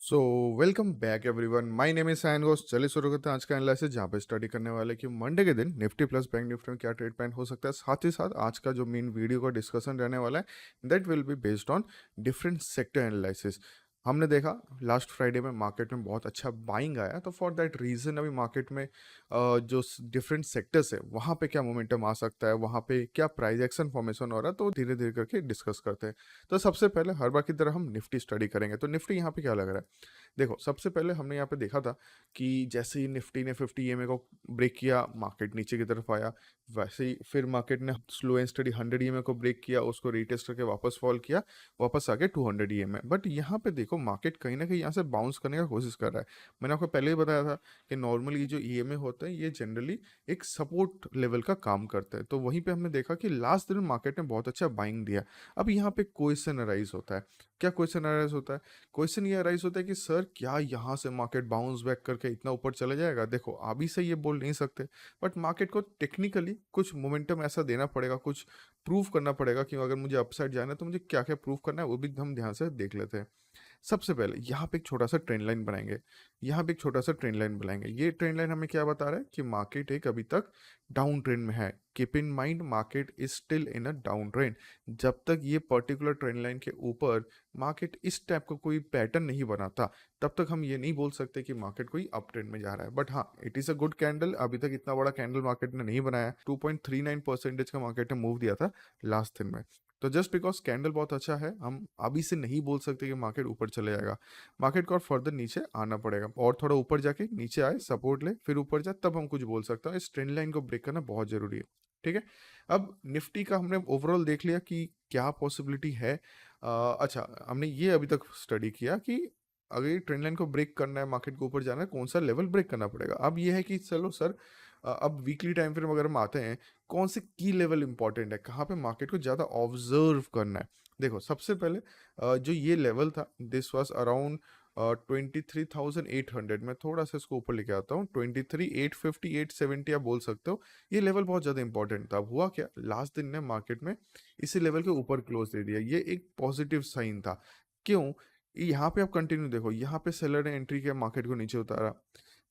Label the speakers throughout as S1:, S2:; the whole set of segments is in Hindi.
S1: So welcome back everyone, my name is Sayan Ghosh. चलिए शुरू करते हैं आज का एनालिसिस, जहाँ पे स्टडी करने वाले कि मंडे के दिन निफ्टी प्लस बैंक निफ्टी में क्या ट्रेड पैटर्न हो सकता है। साथ ही साथ आज का जो मेन वीडियो का डिस्कशन रहने वाला है that will be based on different sector analysis. हमने देखा लास्ट फ्राइडे में मार्केट में बहुत अच्छा बाइंग आया, तो फॉर दैट रीज़न अभी मार्केट में जो डिफरेंट सेक्टर्स है वहाँ पे क्या मोमेंटम आ सकता है, वहाँ पे क्या प्राइस एक्शन फॉर्मेशन हो रहा है, तो धीरे धीरे करके डिस्कस करते हैं। तो सबसे पहले हर बार की तरह हम निफ्टी स्टडी करेंगे। तो निफ्टी यहाँ पे क्या लग रहा है, देखो सबसे पहले हमने यहाँ पे देखा था कि जैसे ही निफ्टी ने 50 ईएमए को ब्रेक किया, मार्केट नीचे की तरफ आया। वैसे ही फिर मार्केट ने स्लो एंड स्टडी 100 ईएमए को ब्रेक किया, उसको रीटेस्ट करके वापस फॉल किया, वापस आके 200 ईएमए। बट यहाँ पे देखो मार्केट कहीं ना कहीं यहाँ से बाउंस करने का कोशिश कर रहा है। मैंने आपको पहले ही बताया था कि नॉर्मली ये जो ईएमए होते हैं ये जनरली एक सपोर्ट लेवल का काम करते हैं। तो वहीं पे हमने देखा कि लास्ट दिन मार्केट ने बहुत अच्छा बाइंग दिया। अब यहाँ पे क्वेश्चन अराइज होता है। क्या क्वेश्चन अराइज होता है? क्वेश्चन ये अराइज होता है कि सर क्या यहाँ से मार्केट बाउंस बैक करके इतना ऊपर चला जाएगा? देखो अभी से ये बोल नहीं सकते, बट मार्केट को टेक्निकली कुछ मोमेंटम ऐसा देना पड़ेगा, कुछ प्रूव करना पड़ेगा कि अगर मुझे अपसाइड जाना है तो मुझे क्या क्या प्रूव करना है, वो भी हम ध्यान से देख लेते हैं। सबसे पहले यहाँ पे एक छोटा सा ट्रेंड लाइन बनाएंगे। यहाँ पे एक छोटा सा ट्रेंड लाइन बनाएंगे। ये ट्रेंड लाइन हमें क्या बता रहा है कि मार्केट एक अभी तक डाउन ट्रेंड में है। Keep in mind market is still in a down trend. जब तक ये पर्टिकुलर ट्रेंड लाइन के ऊपर मार्केट इस टाइप का कोई पैटर्न नहीं बनाता, तब तक हम ये नहीं बोल सकते कि मार्केट कोई अप ट्रेंड में जा रहा है। बट हाँ, it is a good candle. अभी तक इतना बड़ा कैंडल मार्केट ने नहीं बनाया। 2.39% का मार्केट ने मूव दिया था लास्ट दिन में। तो जस्ट बिकॉज कैंडल बहुत अच्छा है, हम अभी से नहीं बोल सकते कि मार्केट ऊपर चले जाएगा। मार्केट को और फर्दर नीचे आना पड़ेगा, और थोड़ा ऊपर जाके नीचे आए, सपोर्ट ले, फिर ऊपर जाए, तब हम कुछ बोल सकते हैं। इस ट्रेंड लाइन को ब्रेक करना बहुत जरूरी है। ठीक है। अब निफ्टी का हमने ओवरऑल देख लिया कि क्या पॉसिबिलिटी है। अच्छा, हमने ये अभी तक स्टडी किया कि अगर ये ट्रेंड लाइन को ब्रेक करना है, मार्केट को ऊपर जाना है, कौन सा लेवल ब्रेक करना पड़ेगा। अब ये है कि चलो सर, अब वीकली टाइम फ्रेम अगर हम आते हैं, कौन से की लेवल इंपॉर्टेंट है, कहाँ पे मार्केट को ज़्यादा ऑब्जर्व करना है। देखो सबसे पहले जो ये लेवल था, दिस वाज अराउंड 23,800। मैं थोड़ा सा इसको ऊपर लेके आता हूँ, 23,850 870 आप बोल सकते हो। ये लेवल बहुत ज़्यादा इंपॉर्टेंट था। अब हुआ क्या, लास्ट दिन ने मार्केट में इसी लेवल के ऊपर क्लोज दे दिया। ये एक पॉजिटिव साइन था। क्यों? यहाँ पे आप कंटिन्यू देखो, यहाँ पे सेलर ने एंट्री किया, मार्केट को नीचे उतारा,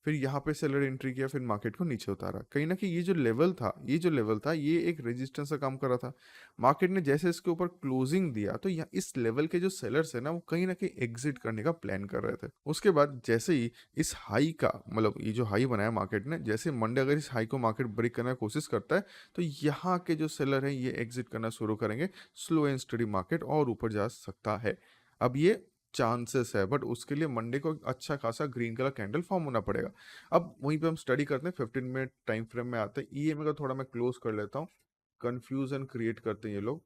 S1: फिर यहाँ पे सेलर एंट्री किया, फिर मार्केट को नीचे उतारा। कहीं ना कहीं ये जो लेवल था ये एक रेजिस्टेंस का काम कर रहा था। मार्केट ने जैसे इसके ऊपर क्लोजिंग दिया, तो यहाँ इस लेवल के जो सेलर्स है ना, वो कहीं ना कहीं एग्जिट करने का प्लान कर रहे थे। उसके बाद जैसे ही इस हाई का, मतलब ये जो हाई बनाया मार्केट ने, जैसे मंडे अगर इस हाई को मार्केट ब्रेक करने की कोशिश करता है, तो यहाँ के जो सेलर हैं ये एग्जिट करना शुरू करेंगे। स्लो एंड स्टडी मार्केट और ऊपर जा सकता है। अब ये चांसेस है, बट उसके लिए मंडे को अच्छा खासा ग्रीन कलर कैंडल फॉर्म होना पड़ेगा। अब वहीं पे हम स्टडी करते हैं, 15 मिनट टाइम फ्रेम में आते हैं। ईएमए का थोड़ा मैं क्लोज कर लेता हूँ, कंफ्यूजन क्रिएट करते हैं ये लोग।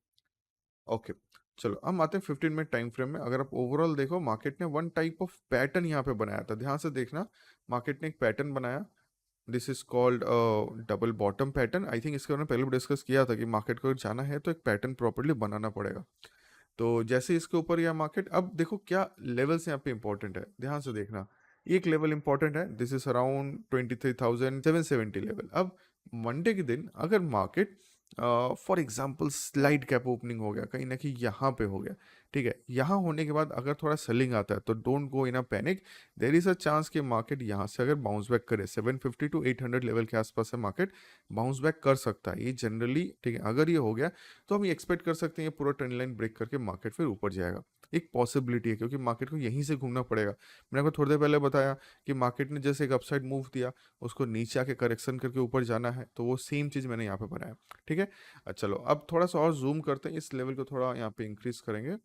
S1: ओके, चलो हम आते हैं 15 मिनट टाइम फ्रेम में। अगर आप ओवरऑल देखो, मार्केट ने वन टाइप ऑफ पैटर्न यहाँ पे बनाया था, ध्यान से देखना। मार्केट ने एक पैटर्न बनाया, this is called double bottom pattern. I think इसके बारे में पहले भी डिस्कस किया था कि मार्केट को अगर जाना है तो एक पैटर्न प्रॉपर्ली बनाना पड़ेगा। तो जैसे इसके ऊपर या मार्केट, अब देखो क्या लेवल्स यहाँ पे इंपॉर्टेंट है, ध्यान से देखना। एक लेवल इंपॉर्टेंट है, दिस इज अराउंड 23,770 लेवल। अब मंडे के दिन अगर market for example slide cap opening हो गया, कहीं ना कहीं यहाँ पे हो गया, ठीक है, यहाँ होने के बाद अगर थोड़ा सेलिंग आता है तो don't go in a panic. There is a chance कि मार्केट यहाँ से अगर बाउंस बैक करे, 750 टू 800 लेवल के आसपास है, मार्केट बाउंस बैक कर सकता है ये जनरली। ठीक है, अगर ये हो गया तो हम एक्सपेक्ट कर सकते हैं ये पूरा ट्रेंड लाइन ब्रेक करके मार्केट फिर ऊपर जाएगा। एक पॉसिबिलिटी है, क्योंकि मार्केट को यहीं से घूमना पड़ेगा। मैंने आपको थोड़ी देर पहले बताया कि मार्केट ने जैसे एक अपसाइड मूव दिया, उसको नीचे आके करेक्शन करके ऊपर जाना है, तो वो सेम चीज़ मैंने यहाँ पे बनाया। ठीक है। चलो अब थोड़ा सा और जूम करते हैं, इस लेवल को थोड़ा यहाँ पे इंक्रीज करेंगे।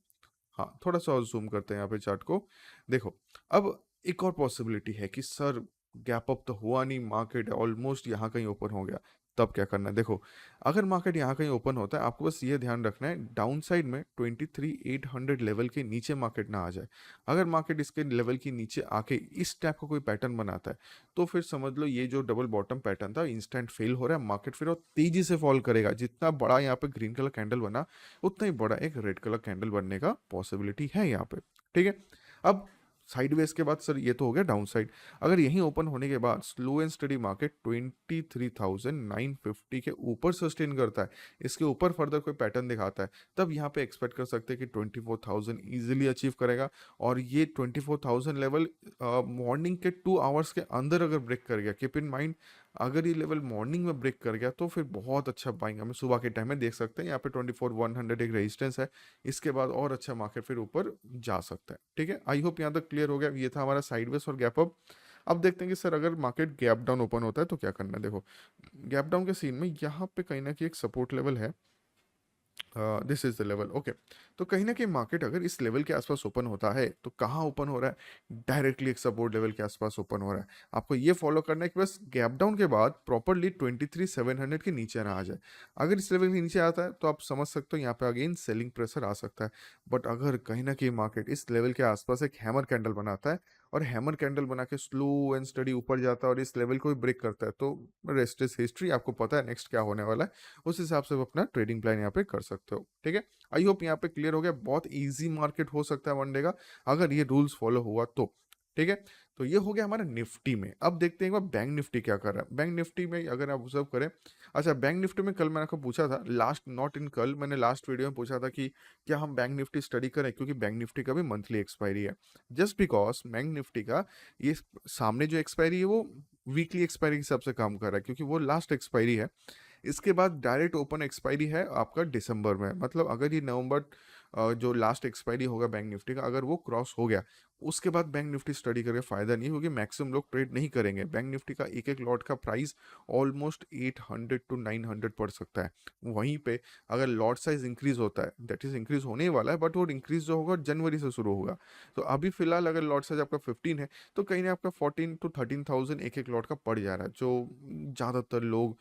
S1: हाँ, थोड़ा सा और जूम करते हैं यहाँ पे चार्ट को। देखो अब एक और पॉसिबिलिटी है कि सर गैप अप तो हुआ नहीं, मार्केट ऑलमोस्ट यहाँ कहीं ओपन हो गया, तब क्या करना है। देखो अगर मार्केट यहाँ कहीं ओपन होता है, आपको बस ये ध्यान रखना है डाउन साइड में 23,800 लेवल के नीचे मार्केट ना आ जाए। अगर मार्केट इसके लेवल के नीचे आके इस टाइप का कोई पैटर्न बनाता है, तो फिर समझ लो ये जो डबल बॉटम पैटर्न था इंस्टेंट फेल हो रहा है। मार्केट फिर और तेजी से फॉल करेगा। जितना बड़ा यहाँ पे ग्रीन कलर कैंडल बना, उतना ही बड़ा एक रेड कलर कैंडल बनने का पॉसिबिलिटी है यहाँ पे। ठीक है। अब साइडवेज के बाद सर ये तो हो गया डाउन साइड। अगर यहीं ओपन होने के बाद स्लो एंड स्टडी मार्केट 23,950 के ऊपर सस्टेन करता है, इसके ऊपर फर्दर कोई पैटर्न दिखाता है, तब यहाँ पे एक्सपेक्ट कर सकते हैं कि 24,000 इजीली अचीव करेगा। और ये 24,000 लेवल मॉर्निंग के 2 आवर्स के अंदर अगर ब्रेक कर गया, कीप इन माइंड, अगर ये लेवल मॉर्निंग में ब्रेक कर गया तो फिर बहुत अच्छा बाइंग हमें सुबह के टाइम में देख सकते हैं। यहाँ पे 24,100 एक रेजिस्टेंस है, इसके बाद और अच्छा मार्केट फिर ऊपर जा सकता है। ठीक है, आई होप यहाँ तक क्लियर हो गया। ये था हमारा साइडवेज और गैप अप। अब देखते हैं कि सर अगर मार्केट गैप डाउन ओपन होता है तो क्या करना है। देखो, गैप डाउन के सीन में यहाँ पे कहीं ना कहीं एक सपोर्ट लेवल है, this is the level. Okay, तो कहीं ना कहीं मार्केट अगर इस लेवल के आसपास ओपन होता है तो कहाँ ओपन हो रहा है, डायरेक्टली एक सपोर्ट लेवल के आसपास ओपन हो रहा है। आपको ये फॉलो करना है कि बस गैप डाउन के बाद प्रॉपरली 23,700 के नीचे ना आ जाए। अगर इस लेवल के नीचे आता है तो आप समझ सकते हो यहाँ पे अगेन सेलिंग प्रेशर आ सकता है। बट अगर कहीं ना कहीं मार्केट इस लेवल के आसपास एक हैमर कैंडल बनाता है और हैमर कैंडल बना के स्लो एंड स्टडी ऊपर जाता है और इस लेवल को भी ब्रेक करता है, तो रेस्ट इज हिस्ट्री। आपको पता है नेक्स्ट क्या होने वाला है, उस हिसाब से आप अपना ट्रेडिंग प्लान यहाँ पे कर सकते हो। ठीक है, आई होप यहाँ पे क्लियर हो गया। बहुत इजी मार्केट हो सकता है वनडे का अगर ये रूल्स फॉलो हुआ तो। ठीक है, तो ये हो गया हमारा निफ्टी में। अब देखते हैं एक बार बैंक निफ्टी क्या कर रहा है। बैंक निफ्टी में अगर आप ऑब्जर्व करें, अच्छा बैंक निफ्टी में कल मैंने आपको पूछा था, लास्ट नॉट इन कल, मैंने लास्ट वीडियो में पूछा था कि क्या हम बैंक निफ्टी स्टडी करें, क्योंकि बैंक निफ्टी का भी मंथली एक्सपायरी है। जस्ट बिकॉज बैंक निफ्टी का ये सामने जो एक्सपायरी है वो वीकली एक्सपायरी के हिसाब से काम कर रहा है, क्योंकि वो लास्ट एक्सपायरी है। इसके बाद डायरेक्ट ओपन एक्सपायरी है आपका दिसंबर में। मतलब अगर ये नवंबर जो लास्ट एक्सपायरी होगा बैंक निफ्टी का, अगर वो क्रॉस हो गया, उसके बाद बैंक निफ्टी स्टडी करके फायदा नहीं, क्योंकि मैक्सिमम लोग ट्रेड नहीं करेंगे। बैंक निफ्टी का एक एक लॉट का प्राइस ऑलमोस्ट 800 to 900 पड़ सकता है। वहीं पे अगर लॉट साइज इंक्रीज होता है, दैट इज इंक्रीज होने ही वाला है, बट वो इंक्रीज जो होगा जनवरी से शुरू होगा। तो अभी फिलहाल अगर लॉट साइज आपका 15 है तो कहीं ना आपका 14 to 13,000 एक एक लॉट का पड़ जा रहा है, जो ज़्यादातर लोग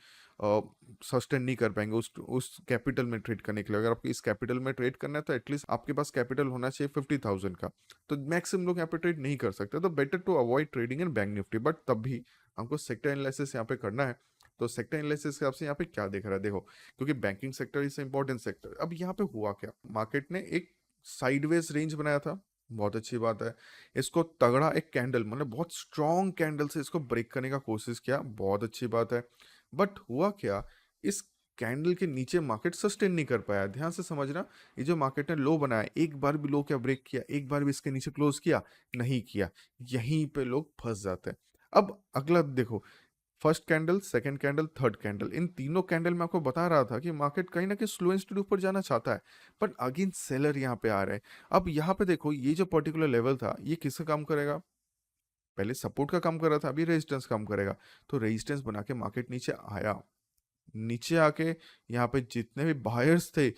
S1: सस्टेन नहीं कर पाएंगे उस कैपिटल में ट्रेड करने के लिए। अगर आपको इस कैपिटल में ट्रेड करना है तो एटलीस्ट आपके पास कैपिटल होना चाहिए 50,000 का, तो मैक्सिमम लोग यहाँ पे ट्रेड नहीं कर सकते। तो better to avoid trading in Bank Nifty, but तब भी हमको सेक्टर एनालिसिस यहाँ पे करना है। तो सेक्टर एनालिसिस के हिसाब से यहाँ पे क्या दिख रहा है, देखो, क्योंकि banking sector is important sector. अब यहाँ पे हुआ क्या, मार्केट ने एक साइडवेज रेंज बनाया था, बहुत अच्छी बात है। इसको तगड़ा एक कैंडल, मतलब बहुत स्ट्रॉन्ग कैंडल से इसको ब्रेक करने का कोशिश किया, बहुत अच्छी बात है। बट हुआ क्या, इस कैंडल के नीचे मार्केट सस्टेन नहीं कर पाया। ध्यान से समझना, ये जो मार्केट ने लो बनाया, एक बार भी लो क्या ब्रेक किया, एक बार भी इसके नीचे क्लोज किया नहीं किया, यहीं पे लोग फंस जाते हैं। अब अगला देखो, first candle, second candle, third candle, इन तीनों कैंडल में आपको बता रहा था कि मार्केट कहीं ना कहीं स्लो एंड स्टडी ऊपर जाना चाहता है, बट अगेन सेलर यहाँ पे आ रहे हैं। अब यहाँ पे देखो, ये जो पर्टिकुलर लेवल था ये किसका काम करेगा, पहले सपोर्ट का काम कर रहा था, अभी रेजिस्टेंस काम करेगा। तो रेजिस्टेंस बना के मार्केट नीचे आया, नीचे आके यहाँ पे जितने भी बायर्स थे,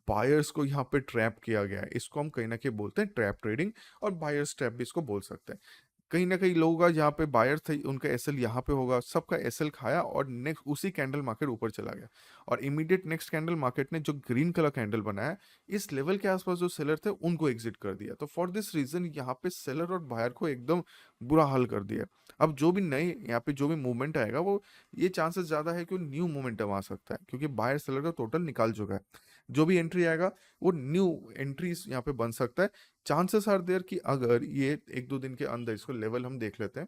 S1: बायर्स को यहाँ पे ट्रैप किया गया है। इसको हम कहीं ना कहीं बोलते हैं ट्रैप ट्रेडिंग, और बायर्स ट्रैप भी इसको बोल सकते हैं। कहीं ना कहीं लोगों का जहाँ पे बायर थे उनका एसएल यहाँ पे होगा, सबका एसएल खाया और नेक्स्ट उसी कैंडल मार्केट ऊपर चला गया। और इमीडिएट नेक्स्ट कैंडल मार्केट ने जो ग्रीन कलर कैंडल बनाया, इस लेवल के आसपास जो सेलर थे उनको एग्जिट कर दिया। तो फॉर दिस रीजन यहाँ पे सेलर और बायर को एकदम बुरा हाल कर दिया। अब जो भी नए यहाँ पे जो भी मूवमेंट आएगा, वो ये चांसेस ज्यादा है कि न्यू मोमेंटम आ सकता है, क्योंकि बायर सेलर का टोटल निकाल चुका है। जो भी एंट्री आएगा वो न्यू एंट्रीज यहाँ पे बन सकता है। चांसेस आर देयर कि अगर ये एक दो दिन के अंदर, इसको लेवल हम देख लेते हैं,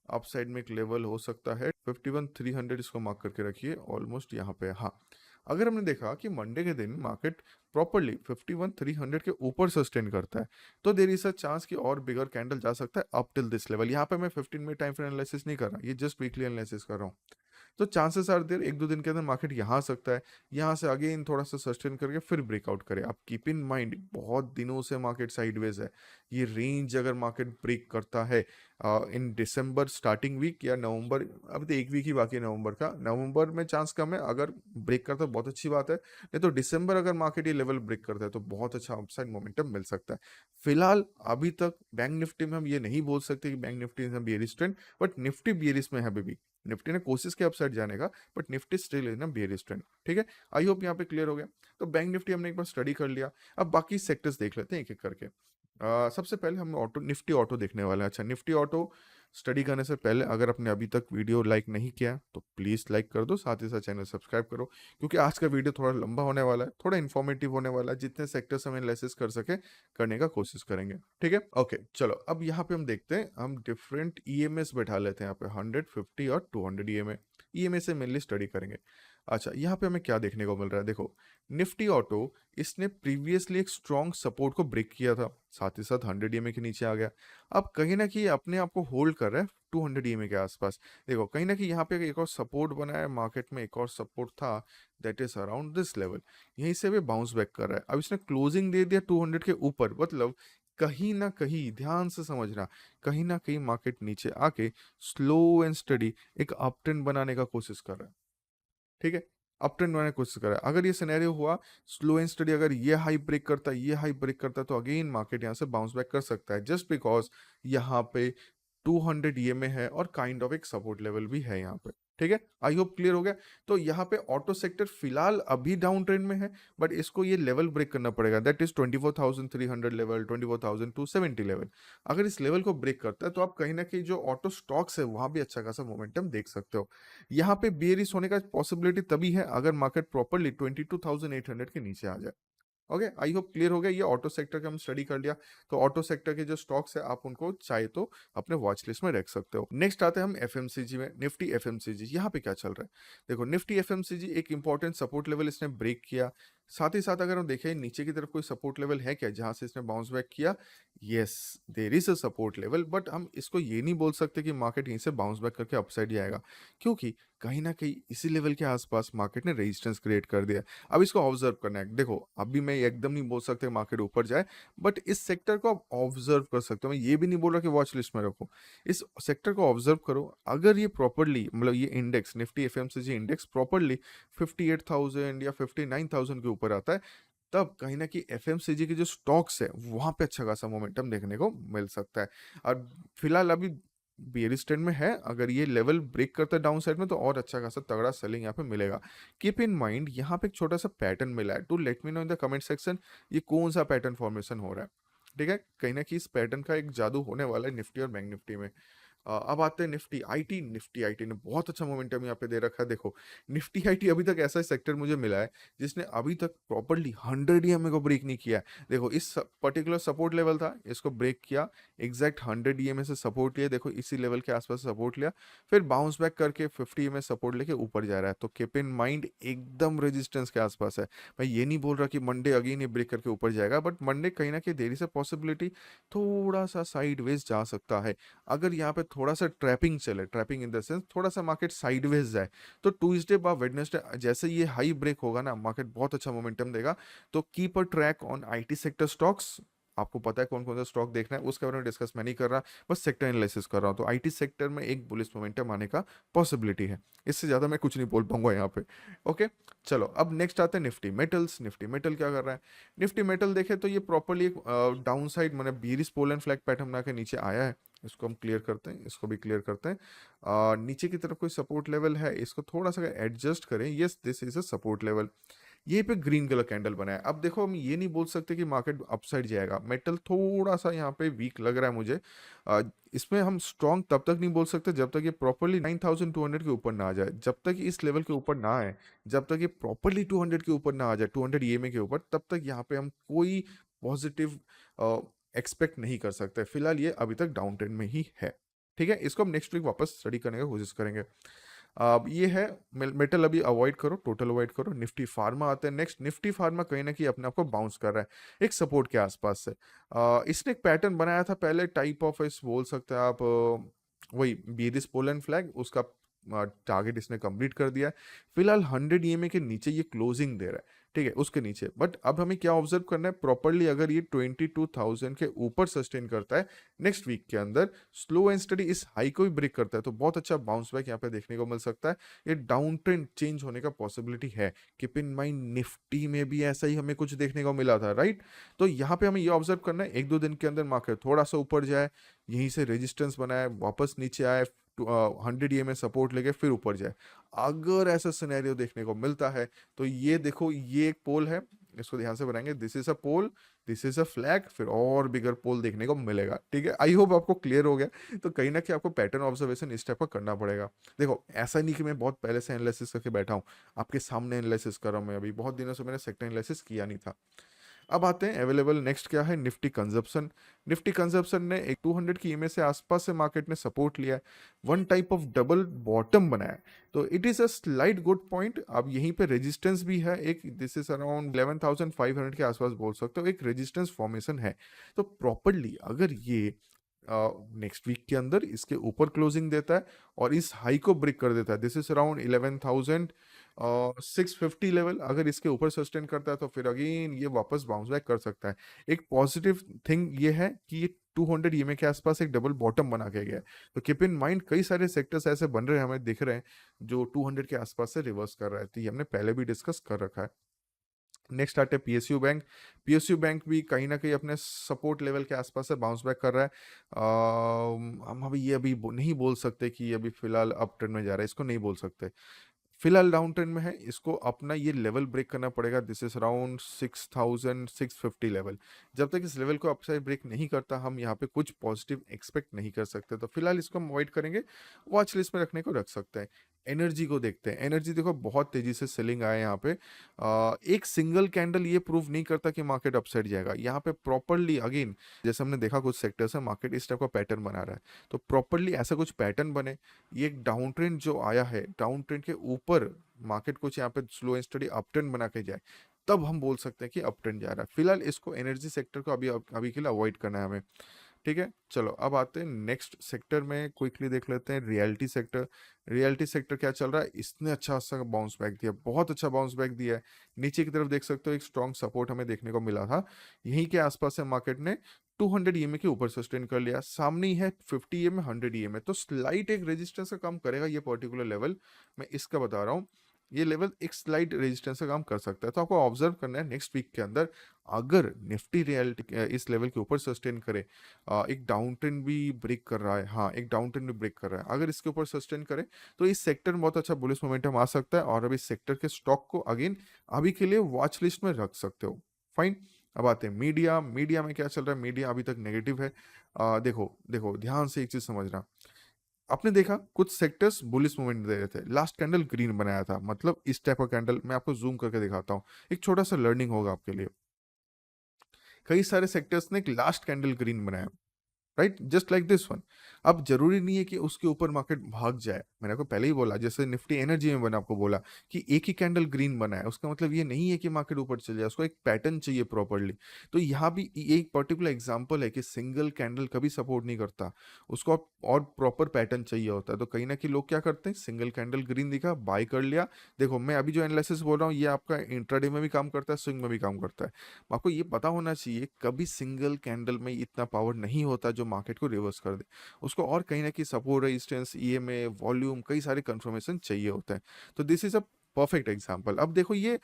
S1: अप साइड में एक लेवल हो सकता है 51,300, इसको मार्क करके रखिए ऑलमोस्ट यहाँ पे। हाँ, अगर हमने देखा कि मंडे के दिन मार्केट प्रॉपरली 51,300 के ऊपर सस्टेन करता है, तो देयर इज अ चांस कि और बिगर कैंडल जा सकता है अप टिल दिस लेवल। यहाँ पे मैं 15 मिनट टाइम फ्रेम एनालिसिस नहीं कर रहा, ये जस्ट वीकली एनालिसिस कर रहा हूँ। तो चांसेस आर देयर एक दो दिन के अंदर मार्केट यहाँ आ सकता है, यहाँ से अगेन थोड़ा सा सस्टेन करके फिर ब्रेकआउट करे। आप कीप इन माइंड, बहुत दिनों से मार्केट साइडवेज है। ये रेंज अगर मार्केट ब्रेक करता है इन दिसंबर स्टार्टिंग वीक या नवंबर, अभी तो एक वीक ही बाकी है नवंबर का, नवंबर में चांस कम है, अगर ब्रेक करता है बहुत अच्छी बात है। नहीं तो दिसंबर अगर मार्केट ये लेवल ब्रेक करता है तो बहुत अच्छा अपसाइड मोमेंटम मिल सकता है। फिलहाल अभी तक बैंक निफ्टी में हम ये नहीं बोल सकते कि bank Nifty is bearish trend, but Nifty bearish में है अभी भी। निफ्टी ने कोशिश की अपसाइड जाने का, बट निफ्टी स्टिल इज ना बेयरिश ट्रेंड। ठीक है, आई होप यहाँ पे क्लियर हो गया। तो बैंक निफ्टी हमने एक बार स्टडी कर लिया, अब बाकी सेक्टर्स देख लेते हैं एक एक करके। सबसे पहले हम ऑटो, निफ्टी ऑटो देखने वाले हैं। अच्छा, निफ्टी ऑटो स्टडी करने से पहले अगर आपने अभी तक वीडियो लाइक नहीं किया तो प्लीज़ लाइक कर दो, साथ ही साथ चैनल सब्सक्राइब करो, क्योंकि आज का वीडियो थोड़ा लंबा होने वाला है, थोड़ा इन्फॉर्मेटिव होने वाला है, जितने सेक्टर्स हम एनालिसिस कर सके करने का कोशिश करेंगे। ठीक है, ओके चलो अब यहाँ पे हम देखते हैं, हम डिफरेंट ईएमएस बैठा लेते हैं यहाँ पे 150 और 200 ईएमए। ईएमए से मेनली स्टडी करेंगे। अच्छा, यहाँ पे हमें क्या देखने को मिल रहा है, देखो निफ्टी ऑटो इसने प्रीवियसली एक स्ट्रॉन्ग सपोर्ट को ब्रेक किया था, साथ ही साथ 100 ईएमए के नीचे आ गया। अब कहीं ना कहीं अपने आप को होल्ड कर रहा है 200 ईएमए के आसपास। देखो कहीं ना कहीं यहाँ पे एक और सपोर्ट बना है, मार्केट में एक और सपोर्ट था, that is around this level. यहीं से भी बाउंस बैक कर रहा है। अब इसने क्लोजिंग दे दिया 200 के ऊपर, मतलब कहीं ना कहीं ध्यान से समझना, कहीं ना कहीं मार्केट नीचे आके स्लो एंड स्टडी एक अप ट्रेंड बनाने का कोशिश कर रहा है। ठीक है, अप ट्रेंड बनाने की कोशिश कर रहा है। अगर ये सिनेरियो हुआ स्लो एंड स्टडी, अगर ये हाई ब्रेक करता है, ये हाई ब्रेक करता है, तो अगेन मार्केट यहाँ से बाउंस बैक कर सकता है, जस्ट बिकॉज यहाँ पे 200 ईएमए है और काइंड ऑफ एक सपोर्ट लेवल भी है यहाँ पे। ठीक है, आई होप क्लियर हो गया। तो यहाँ पे ऑटो सेक्टर फिलहाल अभी डाउन ट्रेंड में है, बट इसको ये लेवल ब्रेक करना पड़ेगा, दैट इज 24,300 लेवल, 24,270 लेवल। अगर इस लेवल को ब्रेक करता है तो आप कहीं ना कहीं जो ऑटो स्टॉक्स है वहां भी अच्छा खासा मोमेंटम देख सकते हो। यहाँ पे बेयरिश होने का पॉसिबिलिटी तभी है अगर मार्केट प्रॉपरली 22,800 के नीचे आ जाए। ओके, आई होप क्लियर हो गया। ये ऑटो सेक्टर का हम स्टडी कर लिया। तो ऑटो सेक्टर के जो स्टॉक्स है आप उनको चाहे तो अपने वॉच लिस्ट में रख सकते हो। नेक्स्ट आते हैं हम एफएमसीजी में, निफ्टी एफएमसीजी। यहाँ पे क्या चल रहा है, देखो निफ्टी एफएमसीजी एक इंपॉर्टेंट सपोर्ट लेवल इसने ब्रेक किया। साथ ही साथ अगर हम देखें नीचे की तरफ कोई सपोर्ट लेवल है क्या जहां से इसने बाउंस बैक किया, yes there is a support level, but हम इसको ये नहीं बोल सकते कि मार्केट यहीं से बाउंस बैक करके अपसाइड जाएगा, क्योंकि कहीं ना कहीं इसी लेवल के आसपास मार्केट ने रेजिस्टेंस क्रिएट कर दिया। अब इसको ऑब्जर्व करना है। देखो अभी मैं एकदम नहीं बोल सकते मार्केट ऊपर जाए, बट इस सेक्टर को आप ऑब्जर्व कर सकते हो। मैं ये भी नहीं बोल रहा कि वॉच लिस्ट में रखो, इस सेक्टर को ऑब्जर्व करो। अगर ये प्रॉपरली, मतलब ये index Nifty FMCG index properly 58,000 या 59,000 के ऊपर आता है, तब कहीं ना कहीं एफएमसीजी के जो स्टॉक्स है वहां पे अच्छा खासा मोमेंटम देखने को मिल सकता है। और फिलहाल अभी बेयरिश ट्रेंड में है, अगर ये लेवल ब्रेक करता है डाउन साइड में तो और अच्छा खासा तगड़ा सेलिंग यहाँ पे मिलेगा। कीप इन माइंड यहाँ पे एक छोटा सा पैटर्न मिला है, to let me know in the comment section ये कौन सा पैटर्न फॉर्मेशन हो रहा है। ठीक है, कहीं ना कहीं इस पैटर्न का एक जादू होने वाला है निफ्टी और बैंक निफ्टी में। अब आते हैं निफ्टी आईटी। निफ्टी आईटी ने बहुत अच्छा मोमेंटम यहाँ पे दे रखा है। देखो निफ्टी आईटी अभी तक ऐसा सेक्टर मुझे मिला है जिसने अभी तक प्रॉपरली 100 ईएमए को ब्रेक नहीं किया है। देखो इस पर्टिकुलर सपोर्ट लेवल था, इसको ब्रेक किया, एग्जैक्ट 100 ईएमए से सपोर्ट लिया, देखो इसी लेवल के आसपास सपोर्ट लिया, फिर बाउंस बैक करके 50 ईएमए सपोर्ट लेके ऊपर जा रहा है। तो कीप इन माइंड एकदम रेजिस्टेंस के आसपास है। मैं ये नहीं बोल रहा कि मंडे अगेन ये ब्रेक करके ऊपर जाएगा, बट मंडे कहीं ना कहीं देरी से पॉसिबिलिटी थोड़ा सा साइडवेज जा सकता है। अगर यहाँ पे थोड़ा सा ट्रैपिंग चले, ट्रैपिंग इन द सेंस थोड़ा सा मार्केट साइडवेज जाए, तो ट्यूसडे बा वेडनेसडे जैसे ये हाई ब्रेक होगा ना, मार्केट बहुत अच्छा मोमेंटम देगा। तो keep a track on IT sector stocks. आपको पता है कौन कौन सा स्टॉक देखना है, उसके बारे में डिस्कस मैं नहीं कर रहा, बस सेक्टर एनालिसिस कर रहा हूँ। तो आईटी सेक्टर में एक बुलिश मोमेंटम आने का पॉसिबिलिटी है, इससे ज़्यादा मैं कुछ नहीं बोल पाऊंगा यहाँ पे। ओके चलो अब नेक्स्ट आते हैं निफ्टी मेटल्स। निफ्टी मेटल क्या कर रहा है, निफ्टी मेटल देखे तो ये प्रॉपरली एक डाउन साइड मैंने बीरिस पोल एंड फ्लैग पैटर्न बना के नीचे आया है। इसको हम क्लियर करते हैं, इसको भी क्लियर करते हैं। नीचे की तरफ कोई सपोर्ट लेवल है, इसको थोड़ा सा एडजस्ट करें, yes this is a support level. ये पे ग्रीन कलर कैंडल बना है। अब देखो हम ये नहीं बोल सकते कि मार्केट अपसाइड जाएगा, मेटल थोड़ा सा यहाँ पे वीक लग रहा है मुझे। इसमें हम स्ट्रॉन्ग तब तक नहीं बोल सकते जब तक ये प्रॉपरली 9,200 के ऊपर ना आ जाए, जब तक इस लेवल के ऊपर ना आए, जब तक ये प्रॉपरली 200 के ऊपर ना आ जाए, 200 ईएमए के ऊपर, तब तक यहाँ पे हम कोई पॉजिटिव एक्सपेक्ट नहीं कर सकते। फिलहाल ये अभी तक डाउन ट्रेंड में ही है। ठीक है, इसको हम नेक्स्ट वीक वापस स्टडी करने की कोशिश करेंगे। अब ये है मेटल, अभी अवॉइड करो, टोटल अवॉइड करो। निफ्टी फार्मा आते हैं नेक्स्ट। निफ्टी फार्मा कहीं ना कहीं अपने आप को बाउंस कर रहा है एक सपोर्ट के आसपास से। इसने एक पैटर्न बनाया था पहले, टाइप ऑफ इस बोल सकते हैं आप, वही बीरिस पोलन फ्लैग, उसका टारगेट इसने कंप्लीट कर दिया है। फिलहाल 100 ईएमए के नीचे ये क्लोजिंग दे रहा है, ठीक है उसके नीचे। बट अब हमें क्या ऑब्जर्व करना है प्रॉपरली, अगर ये 22,000 के ऊपर सस्टेन करता है नेक्स्ट वीक के अंदर, स्लो एंड स्टडी इस हाई को भी ब्रेक करता है, तो बहुत अच्छा बाउंस बैक यहाँ पे देखने को मिल सकता है। ये डाउन ट्रेंड चेंज होने का पॉसिबिलिटी है। कीप इन माइंड निफ्टी में भी ऐसा ही हमें कुछ देखने को मिला था, राइट। तो यहाँ पे हमें ये ऑब्जर्व करना है एक दो दिन के अंदर मार्केट थोड़ा सा ऊपर जाए, यहीं से रेजिस्टेंस बनाए, वापस नीचे आए, 100 ईएमए सपोर्ट लेके फिर ऊपर जाए। अगर ऐसा सिनेरियो देखने को मिलता है तो ये देखो, ये एक पोल है, इसको ध्यान से बनाएंगे, this is a pole, this is a flag, फिर और बिगर पोल देखने को मिलेगा। ठीक है, आई होप आपको क्लियर हो गया। तो कहीं ना कहीं आपको पैटर्न ऑब्जर्वेशन इस टाइप का करना पड़ेगा। देखो ऐसा नहीं कि मैं बहुत पहले से एनालिसिस करके बैठा हूँ, आपके सामने एनालिसिस कर रहा हूँ मैं, अभी बहुत दिनों से मैंने सेक्टर एनालिसिस किया नहीं था। अब आते हैं अवेलेबल नेक्स्ट क्या है, निफ्टी कंजप्शन। निफ्टी कंजप्शन ने एक 200 की ईएमए से आसपास से मार्केट ने सपोर्ट लिया है, one type of double bottom बनाया है। तो it is a slight good point. अब यहीं पे रेजिस्टेंस भी है एक, दिस इज अराउंड 11,500 के आसपास बोल सकते हो, एक रेजिस्टेंस फॉर्मेशन है। तो प्रॉपरली अगर ये नेक्स्ट वीक के अंदर इसके ऊपर क्लोजिंग देता है और इस हाई को ब्रेक कर देता है, दिस इज अराउंड 11,650 लेवल, अगर इसके ऊपर सस्टेन करता है तो फिर अगेन ये वापस बाउंस बैक कर सकता है। एक पॉजिटिव थिंग ये है कि ये 200 ईएमए के आसपास एक डबल बॉटम बना के गया है। तो कीप इन माइंड कई सारे सेक्टर्स ऐसे बन रहे हैं, हमें दिख रहे हैं जो 200 के आसपास से रिवर्स कर रहा है। तो ये हमने पहले भी डिस्कस कर रखा है। नेक्स्ट आते हैं पीएसयू बैंक। पीएसयू बैंक भी कहीं ना कहीं अपने सपोर्ट लेवल के आसपास से बाउंस बैक कर रहा है। हम अभी ये अभी नहीं बोल सकते कि ये अभी फिलहाल अप ट्रेंड में जा रहा है, इसको नहीं बोल सकते। फिलहाल डाउन ट्रेंड में है, इसको अपना ये लेवल ब्रेक करना पड़ेगा, दिस इज अराउंड 6,650 लेवल। जब तक इस लेवल को अपसाइड ब्रेक नहीं करता हम यहाँ पे कुछ पॉजिटिव एक्सपेक्ट नहीं कर सकते। तो फिलहाल इसको हम अवॉइड करेंगे, वॉच लिस्ट में रखने को रख सकते हैं। एनर्जी को देखते हैं। एनर्जी देखो बहुत तेजी से सेलिंग आया है यहाँ पे। एक सिंगल कैंडल ये प्रूव नहीं करता कि मार्केट अपसाइड जाएगा। यहाँ पे प्रॉपरली अगेन जैसे हमने देखा कुछ सेक्टर्स है मार्केट इस टाइप का पैटर्न बना रहा है, तो प्रॉपरली ऐसा कुछ पैटर्न बने, ये एक डाउन ट्रेंड जो आया है, डाउन ट्रेंड के ऊपर मार्केट कुछ यहाँ पे slow and study up trend बना के जाए, तब हम बोल सकते हैं कि अप ट्रेंड जा रहा है। फिलहाल इसको एनर्जी सेक्टर को अभी अभी के लिए अवॉइड करना है हमें। ठीक है, चलो अब आते हैं नेक्स्ट सेक्टर में, क्विकली देख लेते हैं रियलिटी सेक्टर। रियलिटी सेक्टर क्या चल रहा है, इसने अच्छा सा बाउंस बैक दिया, बहुत अच्छा बाउंस बैक दिया है। नीचे की तरफ देख सकते हो एक स्ट्रॉन्ग सपोर्ट हमें देखने को मिला था, यहीं के आसपास से मार्केट ने 200 ईएमए के ऊपर सस्टेन कर लिया। सामने ही है 50 ईएमए 100 ईएमए, तो स्लाइट एक रेजिस्टेंस का काम करेगा ये पर्टिकुलर लेवल, मैं इसका बता रहा हूँ। ये लेवल एक स्लाइट रेजिस्टेंस का काम कर सकता है। तो आपको ऑब्जर्व करना है नेक्स्ट वीक के अंदर, अगर निफ्टी रियलिटी इस लेवल के ऊपर सस्टेन करे, एक डाउन ट्रेंड भी ब्रेक कर रहा है, हाँ एक डाउन ट्रेंड भी ब्रेक कर रहा है, अगर इसके ऊपर सस्टेन करे तो इस सेक्टर में बहुत अच्छा बुलिश मोमेंटम आ सकता है, और अभी सेक्टर के स्टॉक को अगेन अभी के लिए वॉच लिस्ट में रख सकते हो। फाइन। अब आते हैं मीडिया। मीडिया में क्या चल रहा है, मीडिया अभी तक नेगेटिव है। देखो देखो ध्यान से एक चीज समझना, आपने देखा कुछ सेक्टर्स बुलिश मूवमेंट दे रहे थे, लास्ट कैंडल ग्रीन बनाया था, मतलब इस टाइप का कैंडल मैं आपको जूम करके दिखाता हूँ, एक छोटा सा लर्निंग होगा आपके लिए। कई सारे सेक्टर्स ने एक लास्ट कैंडल ग्रीन बनाया, right, just like this one. अब जरूरी नहीं है कि उसके ऊपर मार्केट भाग जाए, मैंने आपको पहले ही बोला, जैसे निफ्टी एनर्जी में मैंने आपको बोला कि एक ही कैंडल ग्रीन बना है, उसका मतलब ये नहीं है कि मार्केट ऊपर चले जाए, उसको एक पैटर्न चाहिए प्रॉपरली। तो यहाँ भी ये एक पर्टिकुलर एग्जांपल है कि सिंगल कैंडल कभी सपोर्ट नहीं करता, उसको और प्रॉपर पैटर्न चाहिए होता है। तो कहीं ना कहीं लोग क्या करते हैं, सिंगल कैंडल ग्रीन दिखा बाय कर लिया। देखो मैं अभी जो एनालिसिस बोल रहा हूँ ये आपका इंट्राडे में भी काम करता है, स्विंग में भी काम करता है। आपको ये पता होना चाहिए कभी सिंगल कैंडल में इतना पावर नहीं होता जो मार्केट को रिवर्स कर दे, उसको और कहीं ना कहीं सपोर्ट रेजिस्टेंस ईएमए वॉल्यूम कई सारे कंफर्मेशन चाहिए होते हैं। तो this is a perfect example. अब देखो ये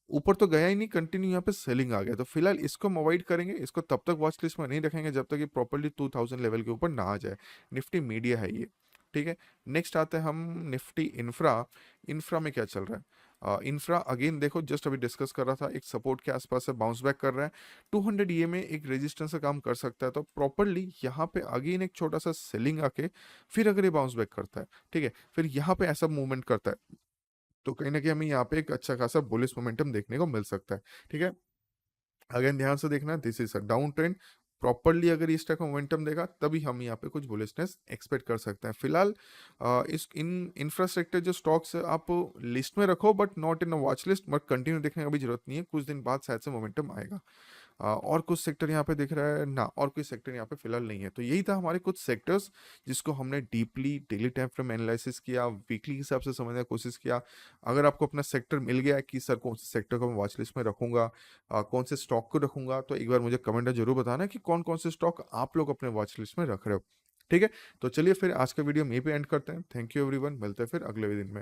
S1: ऊपर तो गया ही नहीं, कंटिन्यू यहाँ पे सेलिंग आ गया, तो फिलहाल इसको हम अवॉइड करेंगे, इसको तब तक वॉच लिस्ट में नहीं रखेंगे जब तक ये प्रॉपर्ली 2000 लेवल के ऊपर ना आ जाए। निफ्टी मीडिया है ये। ठीक है, नेक्स्ट आते हैं हम निफ्टी इंफ्रा। इंफ्रा में क्या चल रहा है, इंफ्रा अगेन देखो जस्ट अभी डिस्कस कर रहा था, एक सपोर्ट के आसपास से बाउंस बैक कर रहा है, 200 ये में एक रेजिस्टेंस का काम कर सकता है। तो प्रॉपरली यहाँ पे अगेन एक छोटा सा सेलिंग आके फिर अगर ये बाउंस बैक करता है, ठीक है, फिर यहाँ पे ऐसा मूवमेंट करता है, तो कहीं ना कहीं हमें यहाँ पे एक अच्छा खासा बुलिश मोमेंटम देखने को मिल सकता है। ठीक है, अगेन ध्यान से देखना, this is a down trend, properly अगर इस टाइप का मोमेंटम देगा तभी हम यहाँ पे कुछ बुलिशनेस एक्सपेक्ट कर सकते हैं। फिलहाल इस इन इंफ्रास्ट्रक्चर जो स्टॉक्स आप लिस्ट में रखो but not in a watch list, but continue देखने की भी जरूरत नहीं है, कुछ दिन बाद शायद से मोमेंटम आएगा। और कुछ सेक्टर यहाँ पे दिख रहा है ना, और कोई सेक्टर यहाँ पे फिलहाल नहीं है। तो यही था हमारे कुछ सेक्टर्स जिसको हमने deeply daily time frame analysis किया, वीकली हिसाब से समझने की कोशिश किया। अगर आपको अपना सेक्टर मिल गया कि सर कौन से सेक्टर को मैं वॉच लिस्ट में रखूंगा, कौन से स्टॉक को रखूंगा, तो एक बार मुझे कमेंट में जरूर बताना कि कौन कौन से स्टॉक आप लोग अपने वॉच लिस्ट में रख रहे हो। ठीक है, तो चलिए फिर आज का वीडियो हम यहीं पे एंड करते हैं। थैंक यू एवरीवन, मिलते हैं फिर अगले दिन में।